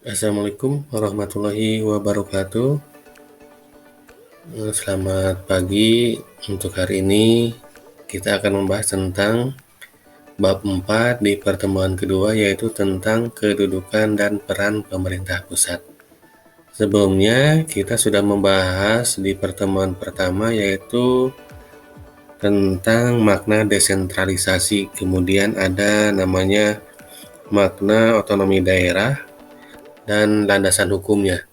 Assalamualaikum warahmatullahi wabarakatuh. Selamat pagi. Untuk hari ini kita akan membahas tentang bab 4 di pertemuan kedua, yaitu tentang kedudukan dan peran pemerintah pusat. Sebelumnya kita sudah membahas di pertemuan pertama, yaitu tentang makna desentralisasi. Kemudian ada namanya makna otonomi daerah dan landasan hukumnya.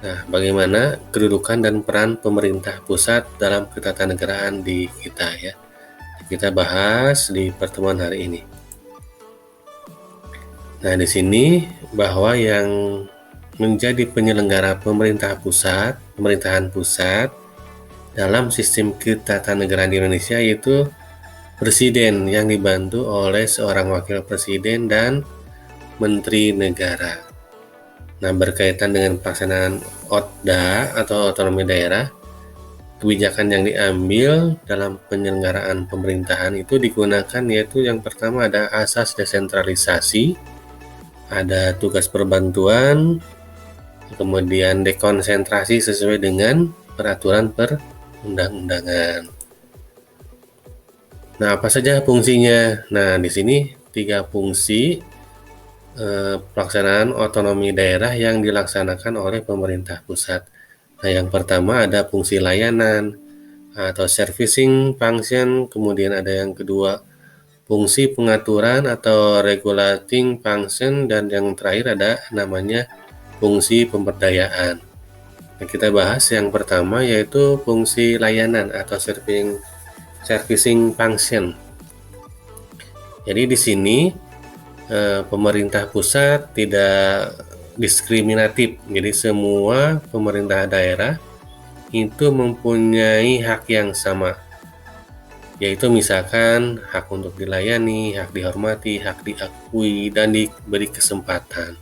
Nah, bagaimana kedudukan dan peran pemerintah pusat dalam ketatanegaraan di kita ya? Kita bahas di pertemuan hari ini. Nah, di sini bahwa yang menjadi penyelenggara pemerintahan pusat dalam sistem ketatanegaraan di Indonesia yaitu presiden yang dibantu oleh seorang wakil presiden dan menteri negara. Nah, berkaitan dengan pelaksanaan OTDA atau otonomi daerah, kebijakan yang diambil dalam penyelenggaraan pemerintahan itu digunakan, yaitu yang pertama ada asas desentralisasi, ada tugas perbantuan, kemudian dekonsentrasi sesuai dengan peraturan perundang-undangan. Nah, apa saja fungsinya? Nah, di sini 3 fungsi pelaksanaan otonomi daerah yang dilaksanakan oleh pemerintah pusat. Nah, yang pertama ada fungsi layanan atau servicing function, kemudian ada yang kedua fungsi pengaturan atau regulating function, dan yang terakhir ada namanya fungsi pemberdayaan. Nah, kita bahas yang pertama yaitu fungsi layanan atau servicing function. Jadi di sini pemerintah pusat tidak diskriminatif, jadi semua pemerintah daerah itu mempunyai hak yang sama, yaitu misalkan hak untuk dilayani, hak dihormati, hak diakui, dan diberi kesempatan.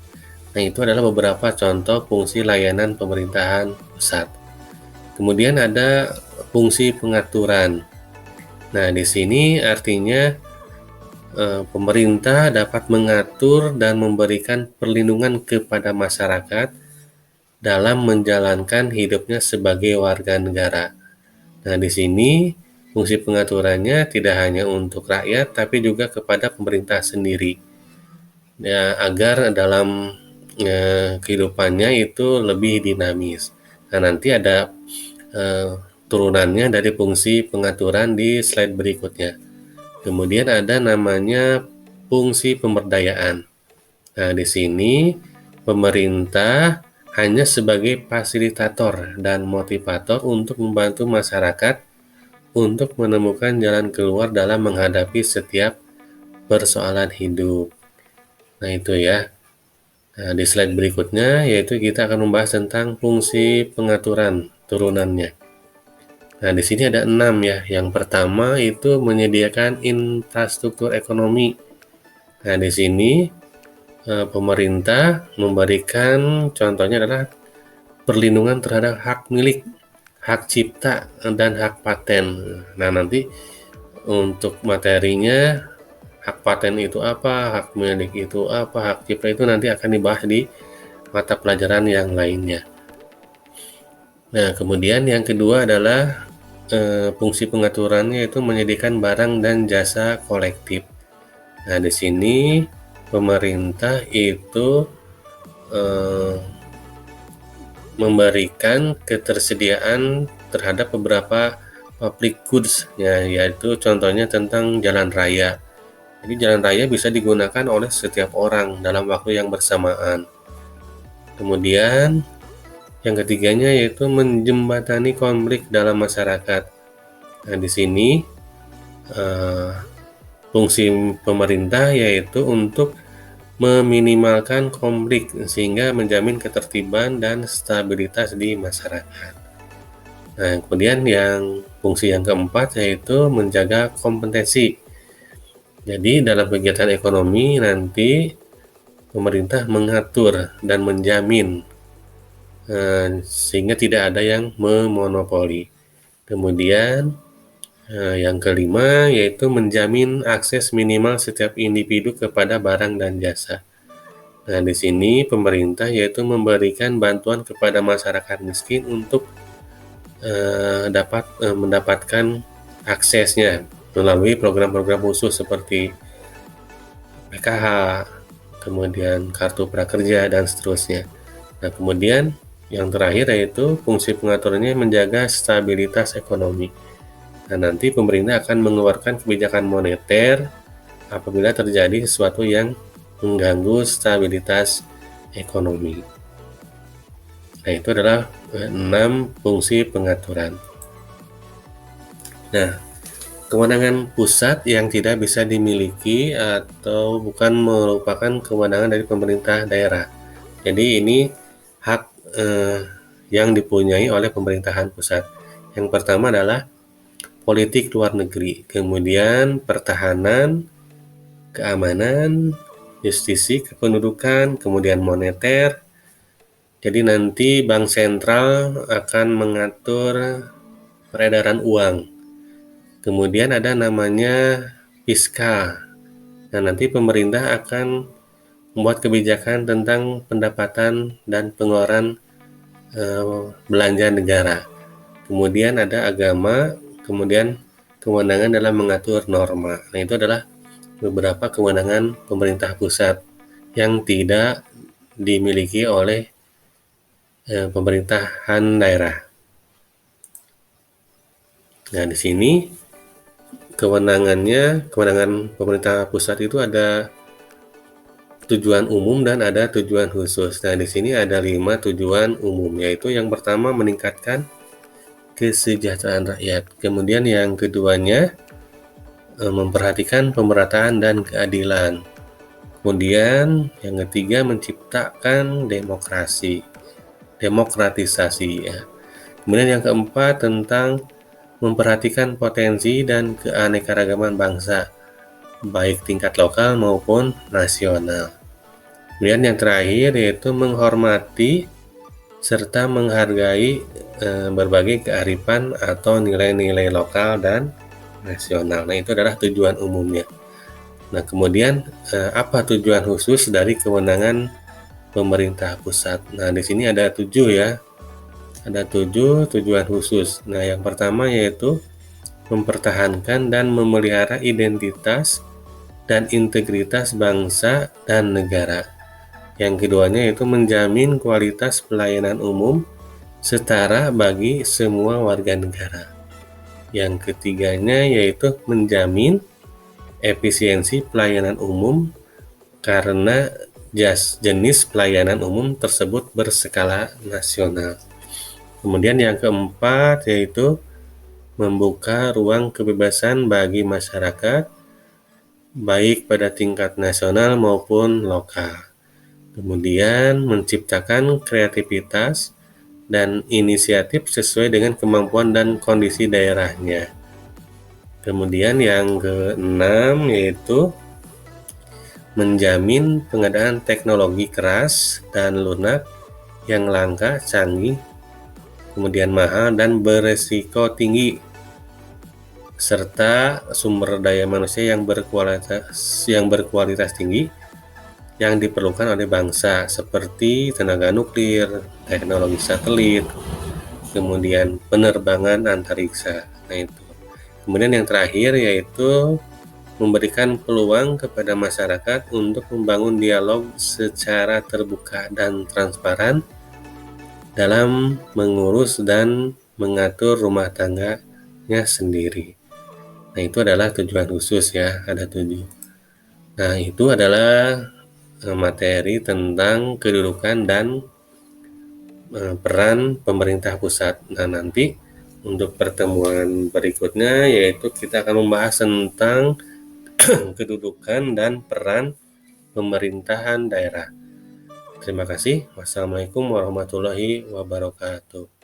Nah, itu adalah beberapa contoh fungsi layanan pemerintahan pusat. Kemudian ada fungsi pengaturan. Nah, di sini artinya pemerintah dapat mengatur dan memberikan perlindungan kepada masyarakat dalam menjalankan hidupnya sebagai warga negara. Nah, di sini fungsi pengaturannya tidak hanya untuk rakyat, tapi juga kepada pemerintah sendiri, ya, agar dalam kehidupannya itu lebih dinamis. Nah, nanti ada turunannya dari fungsi pengaturan di slide berikutnya. Kemudian ada namanya fungsi pemberdayaan. Nah, di sini pemerintah hanya sebagai fasilitator dan motivator untuk membantu masyarakat untuk menemukan jalan keluar dalam menghadapi setiap persoalan hidup. Nah, itu ya. Nah, di slide berikutnya yaitu kita akan membahas tentang fungsi pengaturan turunannya. Nah, di sini ada 6 ya. Yang pertama itu menyediakan infrastruktur ekonomi. Nah, di sini pemerintah memberikan contohnya adalah perlindungan terhadap hak milik, hak cipta, dan hak paten. Nah, nanti untuk materinya hak paten itu apa, hak milik itu apa, hak cipta itu nanti akan dibahas di mata pelajaran yang lainnya. Nah, kemudian yang kedua adalah fungsi pengaturannya itu menyediakan barang dan jasa kolektif. Nah, di sini pemerintah itu memberikan ketersediaan terhadap beberapa public goods, ya, yaitu contohnya tentang jalan raya. Jadi jalan raya bisa digunakan oleh setiap orang dalam waktu yang bersamaan. Kemudian yang ketiganya yaitu menjembatani konflik dalam masyarakat. Nah, di sini fungsi pemerintah yaitu untuk meminimalkan konflik sehingga menjamin ketertiban dan stabilitas di masyarakat. Nah, kemudian yang fungsi yang keempat yaitu menjaga kompetensi. Jadi dalam kegiatan ekonomi nanti pemerintah mengatur dan menjamin sehingga tidak ada yang memonopoli. Kemudian yang kelima yaitu menjamin akses minimal setiap individu kepada barang dan jasa. Nah, di sini pemerintah yaitu memberikan bantuan kepada masyarakat miskin untuk dapat mendapatkan aksesnya melalui program-program khusus seperti PKH, kemudian kartu prakerja, dan seterusnya. Nah, kemudian yang terakhir yaitu fungsi pengaturannya menjaga stabilitas ekonomi. Nah, nanti pemerintah akan mengeluarkan kebijakan moneter apabila terjadi sesuatu yang mengganggu stabilitas ekonomi. Nah, itu adalah 6 fungsi pengaturan. Nah, kewenangan pusat yang tidak bisa dimiliki atau bukan merupakan kewenangan dari pemerintah daerah. Jadi ini hak yang dipunyai oleh pemerintahan pusat. Yang pertama adalah politik luar negeri, kemudian pertahanan, keamanan, justisi, kependudukan, kemudian moneter. Jadi nanti bank sentral akan mengatur peredaran uang. Kemudian ada namanya fiskal. Nah, nanti pemerintah akan membuat kebijakan tentang pendapatan dan pengeluaran belanja negara. Kemudian ada agama, kemudian kewenangan dalam mengatur norma. Nah, itu adalah beberapa kewenangan pemerintah pusat yang tidak dimiliki oleh pemerintahan daerah. Nah, di sini kewenangan pemerintah pusat itu ada tujuan umum dan ada tujuan khusus. Nah, di sini ada 5 tujuan umum, yaitu yang pertama meningkatkan kesejahteraan rakyat. Kemudian yang keduanya memperhatikan pemerataan dan keadilan. Kemudian yang ketiga menciptakan demokratisasi ya. Kemudian yang keempat tentang memperhatikan potensi dan keanekaragaman bangsa, baik tingkat lokal maupun nasional. Kemudian yang terakhir yaitu menghormati serta menghargai berbagai kearifan atau nilai-nilai lokal dan nasional. Nah, itu adalah tujuan umumnya. Nah, kemudian apa tujuan khusus dari kewenangan pemerintah pusat? Nah, di sini ada 7 ya. Ada 7 tujuan khusus. Nah, yang pertama yaitu mempertahankan dan memelihara identitas dan integritas bangsa dan negara. Yang keduanya yaitu menjamin kualitas pelayanan umum setara bagi semua warga negara. Yang ketiganya yaitu menjamin efisiensi pelayanan umum karena jenis pelayanan umum tersebut berskala nasional. Kemudian yang keempat yaitu membuka ruang kebebasan bagi masyarakat baik pada tingkat nasional maupun lokal. Kemudian menciptakan kreativitas dan inisiatif sesuai dengan kemampuan dan kondisi daerahnya. Kemudian yang keenam yaitu menjamin pengadaan teknologi keras dan lunak yang langka, canggih, kemudian mahal dan beresiko tinggi, serta sumber daya manusia yang berkualitas tinggi yang diperlukan oleh bangsa seperti tenaga nuklir, teknologi satelit, kemudian penerbangan antariksa. Nah, itu. Kemudian yang terakhir yaitu memberikan peluang kepada masyarakat untuk membangun dialog secara terbuka dan transparan dalam mengurus dan mengatur rumah tangganya sendiri. Nah, itu adalah tujuan khusus ya, ada 7. Nah, itu adalah materi tentang kedudukan dan peran pemerintah pusat. Nah, nanti untuk pertemuan berikutnya yaitu kita akan membahas tentang kedudukan dan peran pemerintahan daerah. Terima kasih. Wassalamualaikum warahmatullahi wabarakatuh.